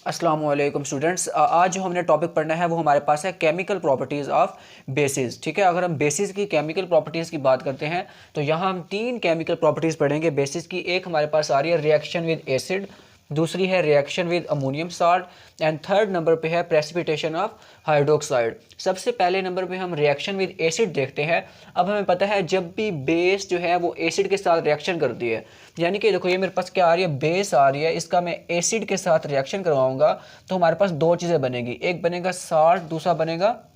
अस्सलाम वालेकुम स्टूडेंट्स। आज जो हमने टॉपिक पढ़ना है वो हमारे पास है केमिकल प्रॉपर्टीज़ ऑफ बेसिस। ठीक है, अगर हम बेसिस की केमिकल प्रॉपर्टीज़ की बात करते हैं तो यहाँ हम तीन केमिकल प्रॉपर्टीज़ पढ़ेंगे बेसिस की। एक हमारे पास आ रही है रिएक्शन विद एसिड, दूसरी है reaction with ammonium salt and third number पे है प्रेसिपिटेशन ऑफ हाइड्रोक्साइड। सबसे पहले नंबर पे हम रिएक्शन विद एसिड देखते हैं। अब हमें पता है जब भी बेस जो है वो एसिड के साथ रिएक्शन करती है, यानी कि देखो ये मेरे पास क्या आ रही है, बेस आ रही है, इसका मैं एसिड के साथ रिएक्शन करवाऊंगा तो हमारे पास दो चीज़ें बनेगी, एक बनेगा साल्ट, दूसरा बनेगा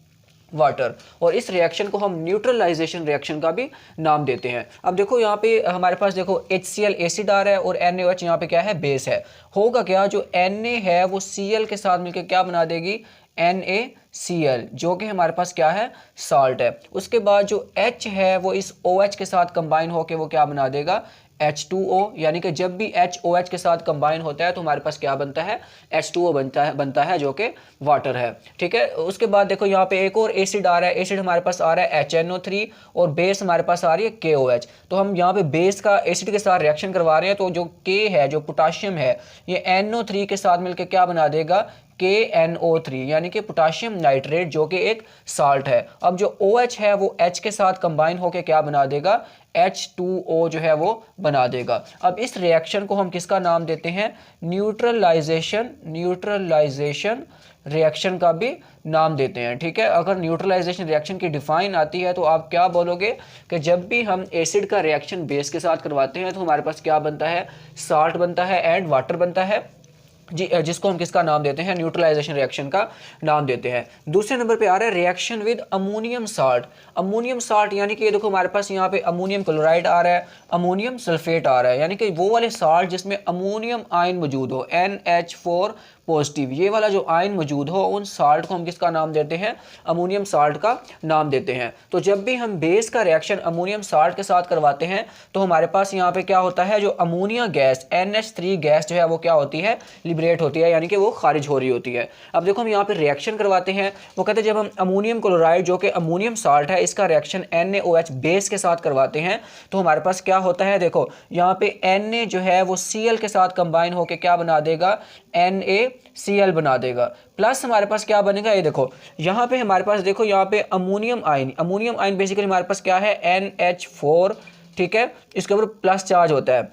वाटर। और इस रिएक्शन को हम न्यूट्रलाइजेशन रिएक्शन का भी नाम देते हैं। अब देखो यहाँ पे हमारे पास देखो HCl एसिड आ रहा है और NaOH यहाँ पे क्या है, बेस है। होगा क्या, जो Na है वो Cl के साथ मिलकर क्या बना देगी, NaCl, जो कि हमारे पास क्या है, साल्ट है। उसके बाद जो H है वो इस OH के साथ कंबाइन होकर वो क्या बना देगा, H2O, यानी कि जब भी HOH के साथ कंबाइन होता है तो हमारे पास क्या बनता है, H2O बनता है जो कि वाटर है। ठीक है, उसके बाद देखो यहाँ पे एक और एसिड आ रहा है, एसिड हमारे पास आ रहा है HNO3 और बेस हमारे पास आ रही है KOH। तो हम यहाँ पे बेस का एसिड के साथ रिएक्शन करवा रहे हैं तो जो K है, जो पोटाशियम है, ये NO3 के साथ मिलकर क्या बना देगा, KNO3, यानी कि पोटाशियम नाइट्रेट, जो कि एक साल्ट है। अब जो OH है वो H के साथ कंबाइन होकर क्या बना देगा, H2O जो है वो बना देगा। अब इस रिएक्शन को हम किसका नाम देते हैं, न्यूट्रलाइजेशन रिएक्शन का भी नाम देते हैं। ठीक है, अगर न्यूट्रलाइजेशन रिएक्शन की डिफाइन आती है तो आप क्या बोलोगे कि जब भी हम एसिड का रिएक्शन बेस के साथ करवाते हैं तो हमारे पास क्या बनता है, साल्ट बनता है एंड वाटर बनता है जी, जिसको हम किसका नाम देते हैं, न्यूट्रलाइजेशन रिएक्शन का नाम देते हैं। दूसरे नंबर पे आ रहा है reaction with ammonium salt. Ammonium salt यानी कि ये देखो हमारे पास यहाँ पे अमोनियम क्लोराइड आ रहा है, अमोनियम सल्फेट आ रहा है, यानी कि वो वाले साल्ट जिसमें अमोनियम आयन मौजूद हो, NH4 पॉजिटिव, ये वाला जो आयन मौजूद हो, उन साल्ट को हम किसका नाम देते हैं, अमोनियम साल्ट का नाम देते हैं। तो जब भी हम बेस का रिएक्शन अमोनियम साल्ट के साथ करवाते हैं तो हमारे पास यहाँ पे क्या होता है, जो अमोनिया गैस NH3 गैस जो है वो क्या होती है, लिबरेट होती है, यानी कि वो खारिज हो रही होती है। अब देखो हम यहाँ पे रिएक्शन करवाते हैं, वो कहते हैं जब हम अमोनियम क्लोराइड जो कि अमोनियम साल्ट है, इसका रिएक्शन NaOH बेस के साथ करवाते हैं तो हमारे पास क्या होता है, देखो यहाँ पे Na जो है वो Cl के साथ कंबाइन होकर क्या बना देगा, NaCl बना देगा। प्लस हमारे पास क्या बनेगा, ये देखो यहाँ पे हमारे पास देखो यहाँ पे अमोनियम आयन बेसिकली हमारे पास क्या है, NH4। ठीक है, इसके ऊपर प्लस चार्ज होता है।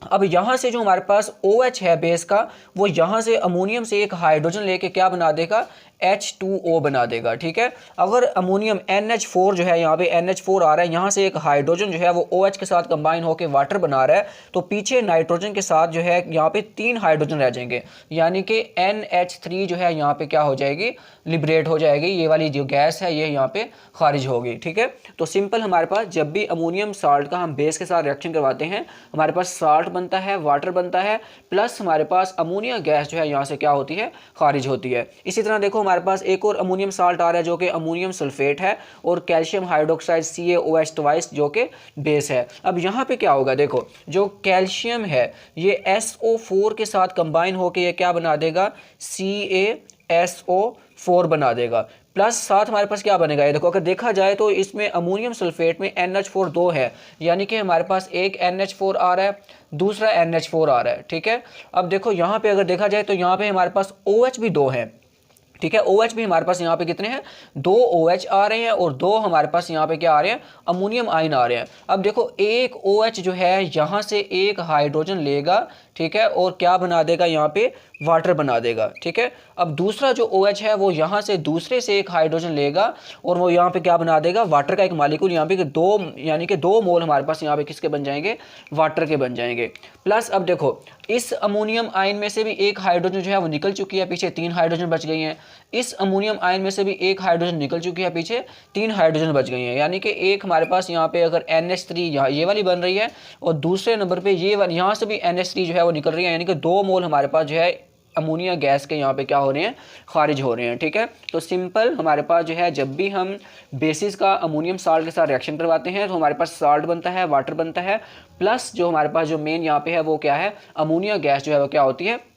अब यहाँ से जो हमारे पास OH है बेस का, वो यहाँ से अमोनियम से एक हाइड्रोजन लेके क्या बना देगा, H2O बना देगा। ठीक है, अगर अमोनियम NH4 जो है, यहाँ पे NH4 आ रहा है, यहाँ से एक हाइड्रोजन जो है वो OH के साथ कंबाइन होकर वाटर बना रहा है, तो पीछे नाइट्रोजन के साथ जो है यहाँ पे 3 हाइड्रोजन रह जाएंगे, यानी कि NH3 जो है यहाँ पे क्या हो जाएगी, लिबरेट हो जाएगी, ये वाली जो गैस है ये यहाँ पे खारिज होगी। ठीक है, तो सिंपल हमारे पास जब भी अमोनियम साल्ट का हम बेस के साथ रिएक्शन करवाते हैं हमारे पास साल्ट बनता है, वाटर बनता है, प्लस हमारे पास अमोनिया गैस जो है यहाँ से क्या होती है, खारिज होती है। इसी तरह देखो हमारे पास एक और अमोनियम साल्ट आ रहा है जो कि अमोनियम सल्फेट है, और कैल्शियम हाइड्रोक्साइड CaOH ट्वाइस जो कि बेस है। अब यहाँ पे क्या होगा, देखो जो कैल्शियम है ये SO4 के साथ कंबाइन होकर ये क्या बना देगा, CaSO4 बना देगा। प्लस साथ हमारे पास क्या बनेगा, ये देखो अगर देखा जाए तो इसमें अमोनियम सल्फेट में NH4 2 है, यानी कि हमारे पास एक NH4 आ रहा है, दूसरा NH4 आ रहा है। ठीक है, अब देखो यहाँ पे अगर देखा जाए तो यहाँ पे हमारे पास OH भी 2 है। ठीक है, OH भी हमारे पास यहाँ पे कितने हैं, 2 OH आ रहे हैं और 2 हमारे पास यहाँ पे क्या आ रहे हैं, अमोनियम आयन आ रहे हैं। अब देखो एक OH जो है यहाँ से एक हाइड्रोजन लेगा, ठीक है, और क्या बना देगा, यहाँ पे वाटर बना देगा। ठीक है, अब दूसरा जो OH है वो यहाँ से दूसरे से एक हाइड्रोजन लेगा और वो यहाँ पे क्या बना देगा, वाटर का एक मालिक्यूल, यहाँ पे दो, यानी कि 2 मोल हमारे पास यहाँ पे किसके बन जाएंगे, वाटर के बन जाएंगे। प्लस अब देखो इस अमोनियम आयन में से भी एक हाइड्रोजन जो है वो निकल चुकी है, पीछे 3 हाइड्रोजन बच गई हैं। इस अमोनियम आयन में से भी एक हाइड्रोजन निकल चुकी है, पीछे 3 हाइड्रोजन बच गई हैं, यानी कि एक हमारे पास यहाँ पे अगर NH3 ये वाली बन रही है और दूसरे नंबर पे ये वाली यहाँ से भी NH3 जो है वो निकल रही है, यानी कि 2 मोल हमारे पास जो है अमोनिया गैस के यहाँ पे क्या हो रहे हैं, खारिज हो रहे हैं। ठीक है, तो सिंपल हमारे पास जो है जब भी हम बेसिस का अमोनियम साल्ट के साथ रिएक्शन करवाते हैं तो हमारे पास साल्ट बनता है, वाटर बनता है, प्लस जो हमारे पास जो मेन यहाँ पे है वो क्या है, अमोनिया गैस जो है वो क्या होती है,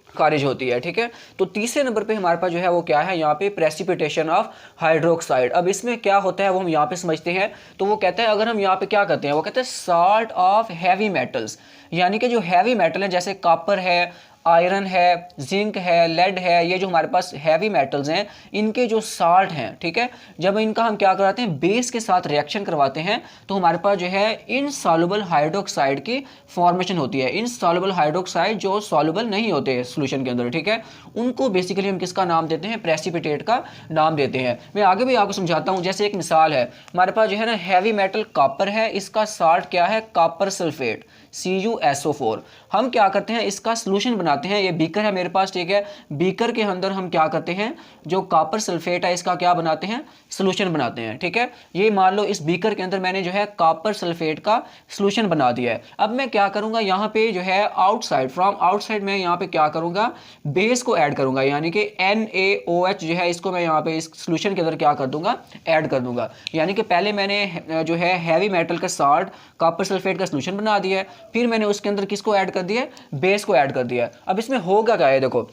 खारिज होती है। ठीक है, तो तीसरे नंबर पे हमारे पास जो है वो क्या है, यहाँ पे प्रेसिपिटेशन ऑफ हाइड्रोक्साइड। अब इसमें क्या होता है वो हम यहाँ पे समझते हैं। तो वो कहते हैं अगर हम यहाँ पे क्या करते हैं, वो कहते हैं साल्ट ऑफ हैवी मेटल्स, यानी कि जो हैवी मेटल है जैसे कॉपर है, आयरन है, जिंक है, लेड है, ये जो हमारे पास हैवी मेटल्स हैं, इनके जो साल्ट हैं, ठीक है, जब इनका हम क्या कराते हैं, बेस के साथ रिएक्शन करवाते हैं, तो हमारे पास जो है इनसॉल्युबल हाइड्रोक्साइड की फॉर्मेशन होती है। इनसॉल्युबल हाइड्रोक्साइड जो सॉल्युबल नहीं होते सॉल्यूशन के अंदर, ठीक है, उनको बेसिकली हम किसका नाम देते हैं, प्रेसिपिटेट का नाम देते हैं। मैं आगे भी आपको समझाता हूं। जैसे एक मिसाल है, हमारे पास जो है ना हैवी मेटल कॉपर है, इसका साल्ट क्या है, कॉपर सल्फेट CuSO4। हम क्या करते हैं, इसका सॉल्यूशन बनाते हैं। ये बीकर है मेरे पास, ठीक है, बीकर के अंदर हम क्या करते हैं, जो कॉपर सल्फेट है इसका क्या बनाते हैं, सॉल्यूशन बनाते हैं, ठीक है। ये मान लो इस बीकर के अंदर मैंने जो है कॉपर सल्फेट का सॉल्यूशन बना दिया है। अब मैं क्या करूंगा, यहाँ पे जो है आउटसाइड, फ्रॉम आउटसाइड मैं यहाँ पे क्या करूंगा, बेस को ऐड करूंगा, यानी कि NaOH जो है इसको मैं यहाँ पे इस सॉल्यूशन के अंदर क्या कर दूंगा, ऐड कर दूंगा। यानी कि पहले मैंने जो है हैवी मेटल का साल्ट कॉपर सल्फेट का सॉल्यूशन बना दिया है, फिर मैंने उसके अंदर किसको ऐड कर दिया, बेस को ऐड कर दिया। अब इसमें होगा क्या है, देखो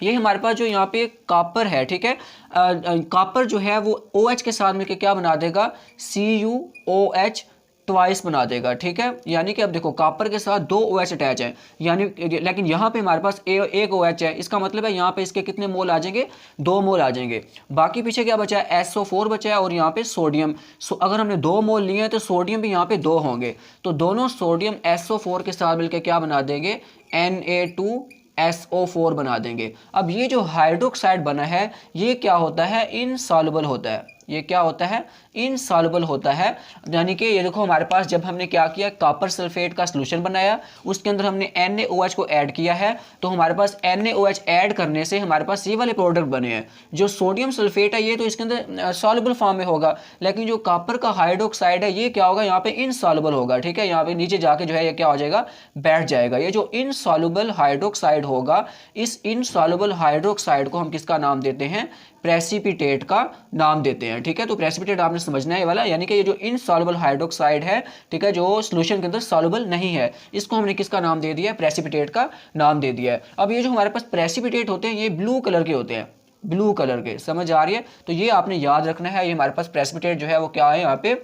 ये हमारे पास जो यहाँ पे कॉपर है, ठीक है, कॉपर जो है वो OH के साथ मिलकर क्या बना देगा, CuOH ट्वाइस बना देगा, ठीक है। यानी कि अब देखो कॉपर के साथ 2 OH अटैच है, यानी लेकिन यहाँ पे हमारे पास एक OH है, इसका मतलब है यहाँ पे इसके कितने मोल आ जाएंगे, 2 मोल आ जाएंगे। बाकी पीछे क्या बचा है, SO4 बचा है और यहाँ पे सोडियम। अगर हमने 2 मोल लिए हैं तो सोडियम भी यहाँ पे 2 होंगे, तो दोनों सोडियम SO4 के साथ मिलकर क्या बना देंगे, Na2SO4 बना देंगे। अब ये जो हाइड्रोक्साइड बना है ये क्या होता है, इनसॉल्युबल होता है। ये क्या होता है, इनसॉल्युबल होता है। यानी कि ये देखो हमारे पास जब हमने क्या किया, कॉपर सल्फेट का सॉल्यूशन बनाया, उसके अंदर हमने NaOH को ऐड किया है, तो हमारे पास NaOH ऐड करने से हमारे पास ये वाले प्रोडक्ट बने हैं। जो सोडियम सल्फेट है ये तो इसके अंदर सॉल्युबल फॉर्म में होगा, लेकिन जो कॉपर का हाइड्रोक्साइड है ये क्या होगा, यहाँ पे इनसॉल्युबल होगा, ठीक है, यहाँ पे नीचे जाके जो है ये क्या हो जाएगा, बैठ जाएगा। ये जो इनसॉल्युबल हाइड्रोक्साइड होगा, इस इनसॉल्युबल हाइड्रोक्साइड को हम किसका नाम देते हैं, प्रेसिपिटेट का नाम देते हैं, ठीक है। तो प्रेसिपिटेट आपने समझना है ये वाला, यानी कि ये जो इनसॉल्युबल हाइड्रोक्साइड है, ठीक है, जो सॉल्यूशन के अंदर सॉल्युबल नहीं है, इसको हमने किसका नाम दे दिया है, प्रेसिपिटेट का नाम दे दिया है। अब ये जो हमारे पास प्रेसिपिटेट होते हैं ये ब्लू कलर के होते हैं, ब्लू कलर के, समझ आ रही है। तो ये आपने याद रखना है, ये हमारे पास प्रेसिपिटेट जो है वो क्या है, यहाँ पे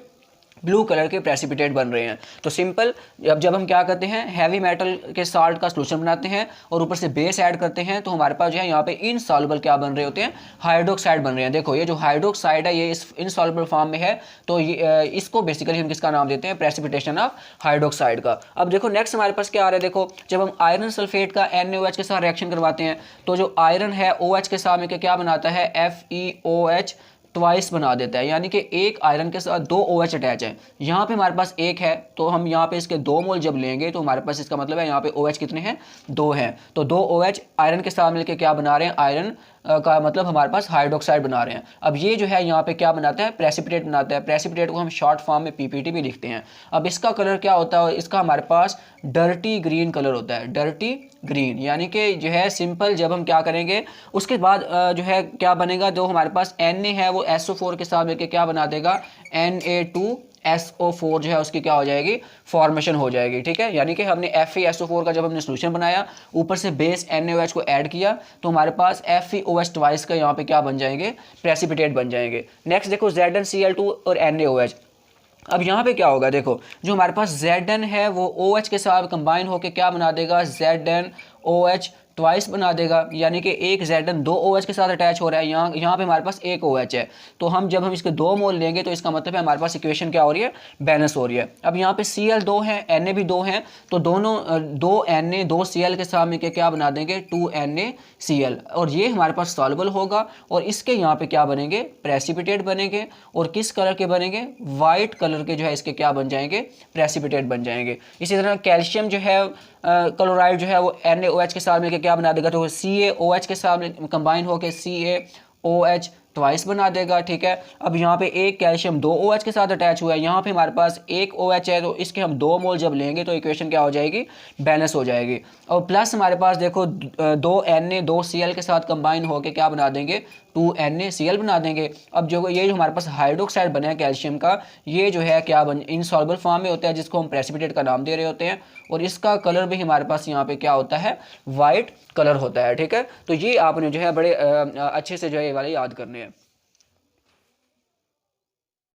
ब्लू कलर के प्रेसिपिटेट बन रहे हैं। तो सिंपल, अब जब हम क्या करते हैं, हैवी मेटल के साल्ट का सॉल्यूशन बनाते हैं और ऊपर से बेस ऐड करते हैं, तो हमारे पास जो है यहाँ पे इनसॉल्युबल क्या बन रहे होते हैं, हाइड्रोक्साइड बन रहे हैं। देखो ये जो हाइड्रोक्साइड है ये इस इनसॉल्युबल फॉर्म में है, तो ये इसको बेसिकली हम किसका नाम देते हैं, प्रेसिपिटेशन ऑफ हाइड्रोक्साइड का। अब देखो नेक्स्ट हमारे पास क्या आ रहा है, देखो जब हम आयरन सल्फेट का NaOH के साथ रिएक्शन करवाते हैं, तो जो आयरन है OH के साथ मिलकर क्या बनाता है, FeOH ट्वाइस बना देता है। यानी कि एक आयरन के साथ 2 OH अटैच है, यहाँ पे हमारे पास एक है, तो हम यहाँ पे इसके 2 मोल जब लेंगे तो हमारे पास इसका मतलब है यहाँ पे OH कितने हैं, 2 हैं। तो 2 OH आयरन के साथ मिलकर क्या बना रहे हैं, आयरन का मतलब हमारे पास हाइड्रोक्साइड बना रहे हैं। अब ये जो है यहाँ पे क्या बनाता है, प्रेसिपिटेट बनाता है। प्रेसिपिटेट को हम शॉर्ट फॉर्म में PPT भी लिखते हैं। अब इसका कलर क्या होता है, इसका हमारे पास डर्टी ग्रीन कलर होता है, डर्टी ग्रीन। यानी कि जो है सिंपल, जब हम क्या करेंगे उसके बाद जो है क्या बनेगा, जो हमारे पास Na है वो SO4 के साथ मिलकर क्या बना देगा, Na2SO4 जो है उसकी क्या हो जाएगी, फॉर्मेशन हो जाएगी, ठीक है। यानी कि हमने FeSO4 का जब हमने सॉल्यूशन बनाया, ऊपर से बेस NaOH को ऐड किया, तो हमारे पास FeOH ट्वाइस का यहाँ पे क्या बन जाएंगे, प्रेसिपिटेट बन जाएंगे। नेक्स्ट देखो ZnCl2 और NaOH। अब यहाँ पे क्या होगा, देखो जो हमारे पास Zn है वो OH के साथ कंबाइन होकर क्या बना देगा, ZnOH ट्वाइस बना देगा। यानी कि एक Zn 2 OH के साथ अटैच हो रहा है, यहाँ पे हमारे पास एक OH है, तो हम जब हम इसके 2 मोल लेंगे तो इसका मतलब है हमारे पास इक्वेशन क्या हो रही है, बैलेंस हो रही है। अब यहाँ पे Cl 2 है, Na भी 2 हैं, तो दोनों 2 Na 2 Cl के साथ मिलकर क्या बना देंगे, 2 NaCl, और ये हमारे पास सॉल्युबल होगा और इसके यहाँ पे क्या बनेंगे, प्रेसिपिटेट बनेंगे। और किस कलर के बनेंगे, वाइट कलर के जो है इसके क्या बन जाएंगे, प्रेसिपिटेट बन जाएंगे। इसी तरह कैल्शियम जो है क्लोराइड जो है वो NaOH के साथ मिलकर क्या बना देगा, तो CaOH के साथ कंबाइन होकर CaOH ट्वाइस बना देगा, ठीक है। अब यहाँ पे एक कैल्शियम 2 OH के साथ अटैच हुआ है, यहाँ पे हमारे पास एक OH है, तो इसके हम 2 मोल जब लेंगे तो इक्वेशन क्या हो जाएगी, बैलेंस हो जाएगी। और प्लस हमारे पास देखो 2 Na 2 Cl के साथ कंबाइन होकर क्या बना देंगे, 2 NaCl बना देंगे। अब जो ये जो हमारे पास हाइड्रोक्साइड बना है कैल्शियम का, ये जो है क्या बन इनसॉल्युबल फॉर्म में होता है, जिसको हम प्रेसिपिटेट का नाम दे रहे होते हैं, और इसका कलर भी हमारे पास यहाँ पे क्या होता है, वाइट कलर होता है, ठीक है। तो ये आपने जो है बड़े अच्छे से जो है ये वाले याद करने हैं।